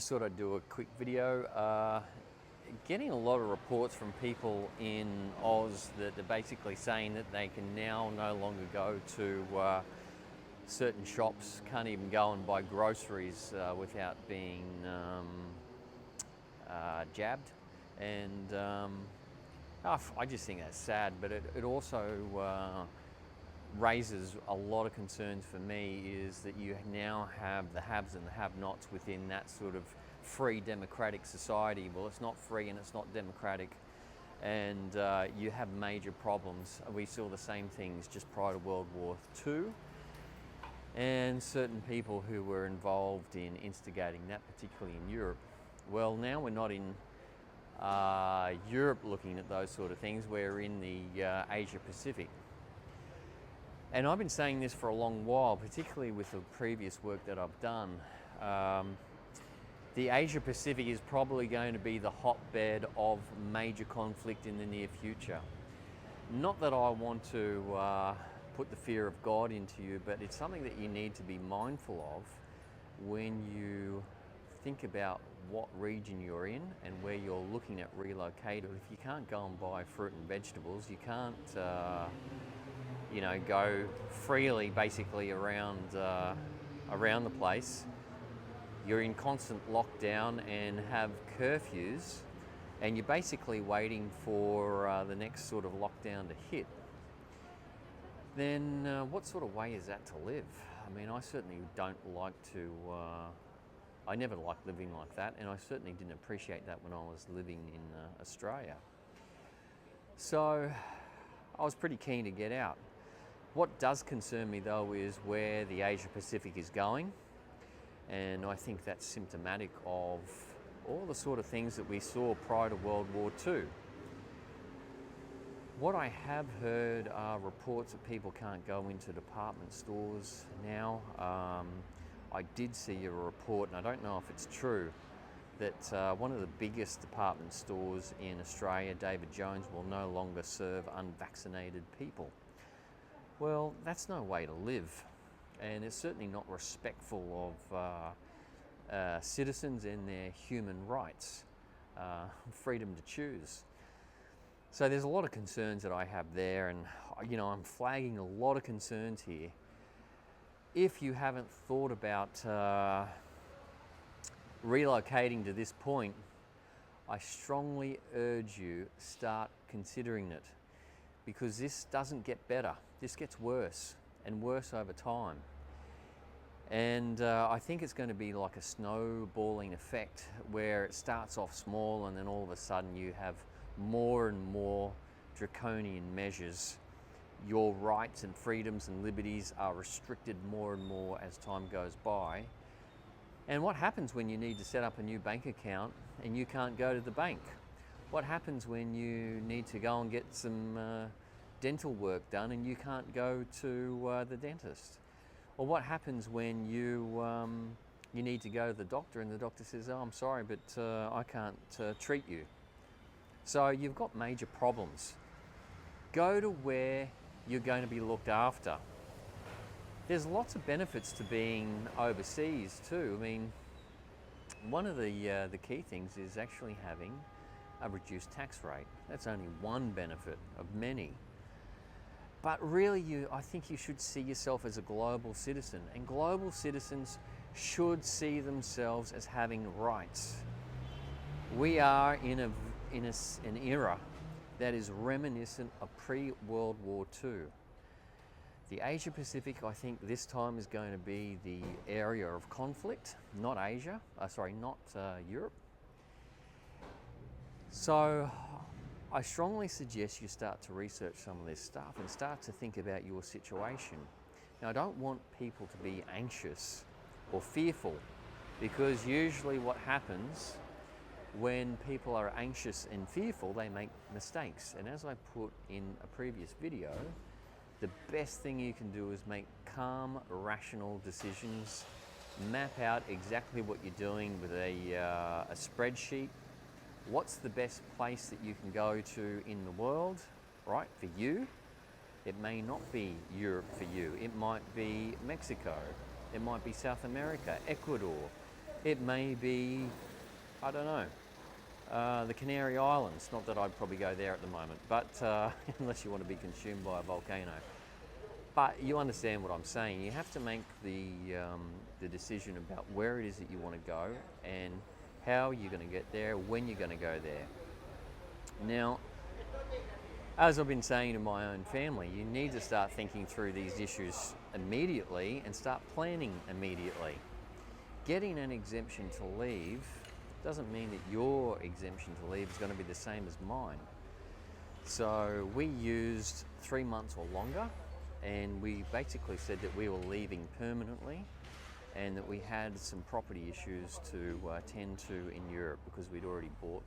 Just thought I'd do a quick video. Getting a lot of reports from people in Oz that are basically saying that they can now no longer go to certain shops, can't even go and buy groceries without being jabbed. And I just think that's sad, but it also raises a lot of concerns for me, is that you now have the haves and the have-nots within that sort of free democratic society. Well, it's not free and it's not democratic, and you have major problems. We saw the same things just prior to World War II, and certain people who were involved in instigating that, particularly in Europe. Well, now we're not in Europe looking at those sort of things, we're in the Asia Pacific. And I've been saying this for a long while, particularly with the previous work that I've done. The Asia Pacific is probably going to be the hotbed of major conflict in the near future. Not that I want to put the fear of God into you, but it's something that you need to be mindful of when you think about what region you're in and where you're looking at relocating. If you can't go and buy fruit and vegetables, you can't go freely basically around the place. You're in constant lockdown and have curfews, and you're basically waiting for the next sort of lockdown to hit. Then what sort of way is that to live? I mean, I certainly don't like to, I never liked living like that, and I certainly didn't appreciate that when I was living in Australia. So I was pretty keen to get out. What does concern me though is where the Asia Pacific is going, and I think that's symptomatic of all the sort of things that we saw prior to World War II. What I have heard are reports that people can't go into department stores now. I did see a report, and I don't know if it's true, that one of the biggest department stores in Australia, David Jones, will no longer serve unvaccinated people. Well, that's no way to live, and it's certainly not respectful of citizens and their human rights, freedom to choose. So there's a lot of concerns that I have there, and I'm flagging a lot of concerns here. If you haven't thought about relocating to this point, I strongly urge you start considering it, because this doesn't get better. This gets worse and worse over time. And I think it's going to be like a snowballing effect, where it starts off small and then all of a sudden you have more and more draconian measures. Your rights and freedoms and liberties are restricted more and more as time goes by. And what happens when you need to set up a new bank account and you can't go to the bank? What happens when you need to go and get some dental work done and you can't go to the dentist? Or what happens when you need to go to the doctor and the doctor says, "Oh, I'm sorry, but I can't treat you." So you've got major problems. Go to where you're going to be looked after. There's lots of benefits to being overseas too. I mean, one of the key things is actually having a reduced tax rate. That's only one benefit of many. But really, I think you should see yourself as a global citizen, and global citizens should see themselves as having rights. We are in an era that is reminiscent of pre-World War II. The Asia Pacific, I think this time, is going to be the area of conflict, not Europe. So I strongly suggest you start to research some of this stuff and start to think about your situation. Now, I don't want people to be anxious or fearful, because usually what happens when people are anxious and fearful, they make mistakes. And as I put in a previous video, the best thing you can do is make calm, rational decisions, map out exactly what you're doing with a spreadsheet. What's the best place that you can go to in the world, right, for you? It may not be Europe for you. It might be Mexico. It might be South America, Ecuador. It may be, I don't know, the Canary Islands. Not that I'd probably go there at the moment, but unless you want to be consumed by a volcano. But you understand what I'm saying. You have to make the decision about where it is that you want to go and how you're going to get there, when you're going to go there. Now, as I've been saying to my own family, you need to start thinking through these issues immediately and start planning immediately. Getting an exemption to leave doesn't mean that your exemption to leave is going to be the same as mine. So we used 3 months or longer, and we basically said that we were leaving permanently and that we had some property issues to tend to in Europe because we'd already bought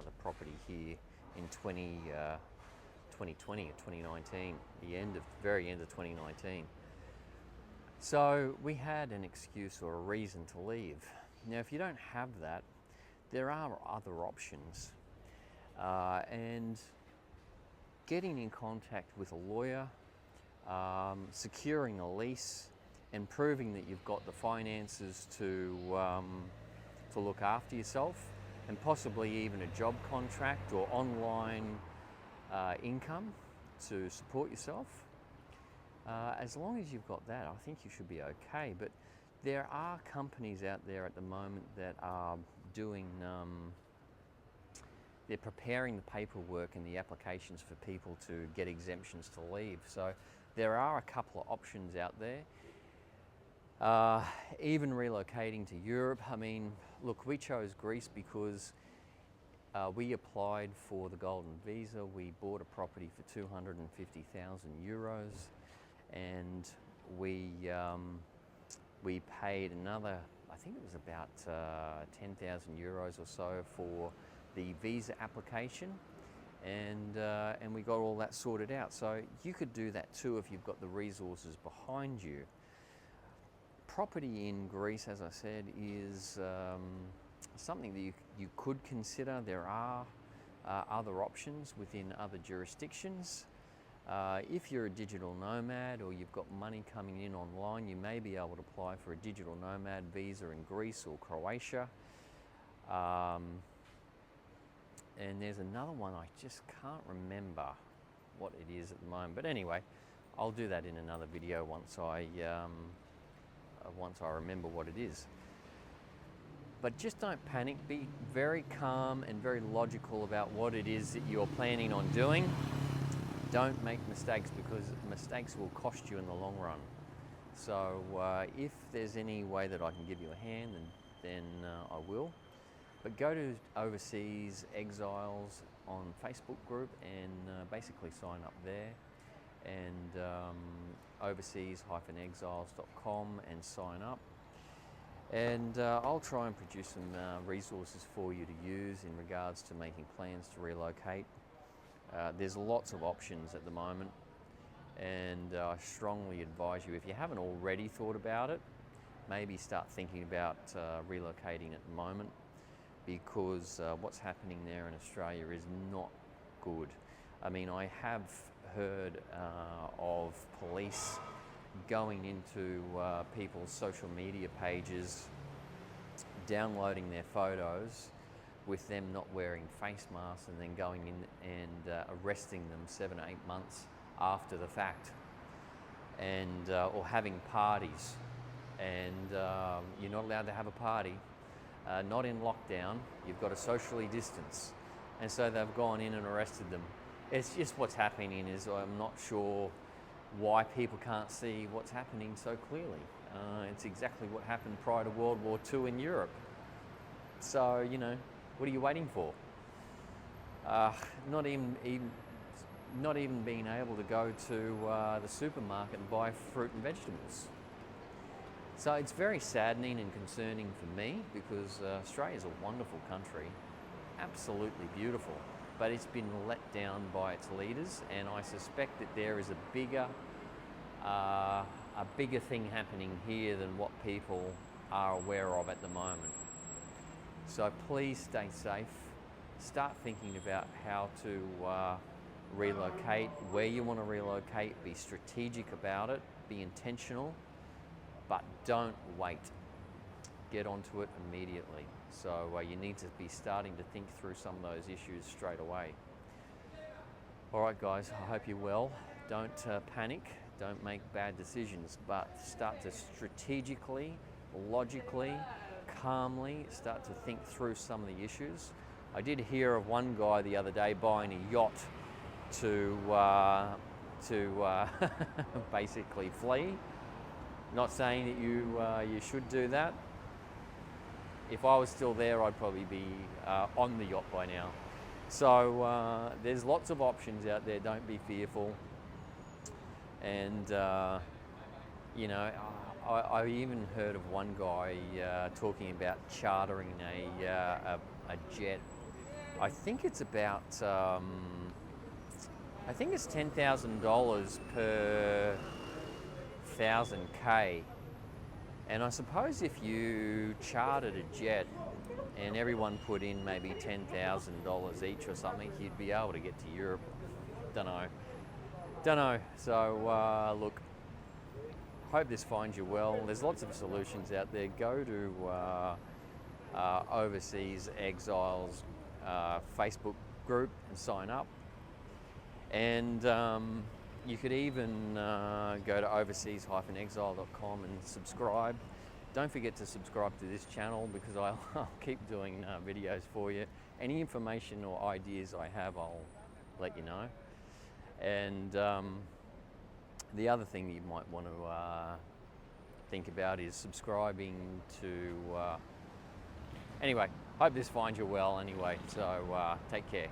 the property here in 2020 or 2019, very end of 2019. So we had an excuse or a reason to leave. Now, if you don't have that, there are other options. And getting in contact with a lawyer, securing a lease, and proving that you've got the finances to look after yourself, and possibly even a job contract or online income to support yourself. As long as you've got that, I think you should be okay. But there are companies out there at the moment that are doing, they're preparing the paperwork and the applications for people to get exemptions to leave. So there are a couple of options out there. Even relocating to Europe. I mean, look, we chose Greece because we applied for the Golden Visa. We bought a property for 250,000 euros, and we paid another, I think it was about 10,000 euros or so for the visa application, and we got all that sorted out. So you could do that too if you've got the resources behind you. Property in Greece, as I said, is something that you could consider. There are other options within other jurisdictions. If you're a digital nomad or you've got money coming in online, you may be able to apply for a digital nomad visa in Greece or Croatia. And there's another one, I just can't remember what it is at the moment. But anyway, I'll do that in another video once I remember what it is. But just don't panic. Be very calm and very logical about what it is that you're planning on doing. Don't make mistakes, because mistakes will cost you in the long run. So if there's any way that I can give you a hand, then I will. But go to Overseas Exiles on Facebook group and basically sign up there, and overseas-exiles.com and sign up. And I'll try and produce some resources for you to use in regards to making plans to relocate. There's lots of options at the moment, and I strongly advise you, if you haven't already thought about it, maybe start thinking about relocating at the moment, because what's happening there in Australia is not good. I mean, I have heard of police going into people's social media pages, downloading their photos with them not wearing face masks, and then going in and arresting them 7 or 8 months after the fact, and or having parties, and you're not allowed to have a party, not in lockdown. You've got to socially distance, and so they've gone in and arrested them. It's just what's happening is, I'm not sure why people can't see what's happening so clearly. It's exactly what happened prior to World War II in Europe. So, you know, what are you waiting for? Not even being able to go to the supermarket and buy fruit and vegetables. So it's very saddening and concerning for me, because Australia is a wonderful country, absolutely beautiful, but it's been let down by its leaders, and I suspect that there is a bigger thing happening here than what people are aware of at the moment. So please stay safe. Start thinking about how to relocate, where you want to relocate. Be strategic about it, be intentional, but don't wait. get onto it immediately. So you need to be starting to think through some of those issues straight away. All right, guys, I hope you're well. Don't panic, don't make bad decisions, but start to strategically, logically, calmly start to think through some of the issues. I did hear of one guy the other day buying a yacht to basically flee. Not saying that you should do that. If I was still there, I'd probably be on the yacht by now. So there's lots of options out there. Don't be fearful. And you know, I even heard of one guy talking about chartering a jet. I think it's about I think it's $10,000 per 1,000 K. And I suppose if you chartered a jet and everyone put in maybe $10,000 each or something, you'd be able to get to Europe. Don't know. So look, hope this finds you well. There's lots of solutions out there. Go to Overseas Exiles Facebook group and sign up. And you could even go to overseas-exile.com and subscribe. Don't forget to subscribe to this channel because I'll keep doing videos for you. Any information or ideas I have, I'll let you know. And the other thing you might want to think about is subscribing to... Anyway, hope this finds you well anyway, so take care.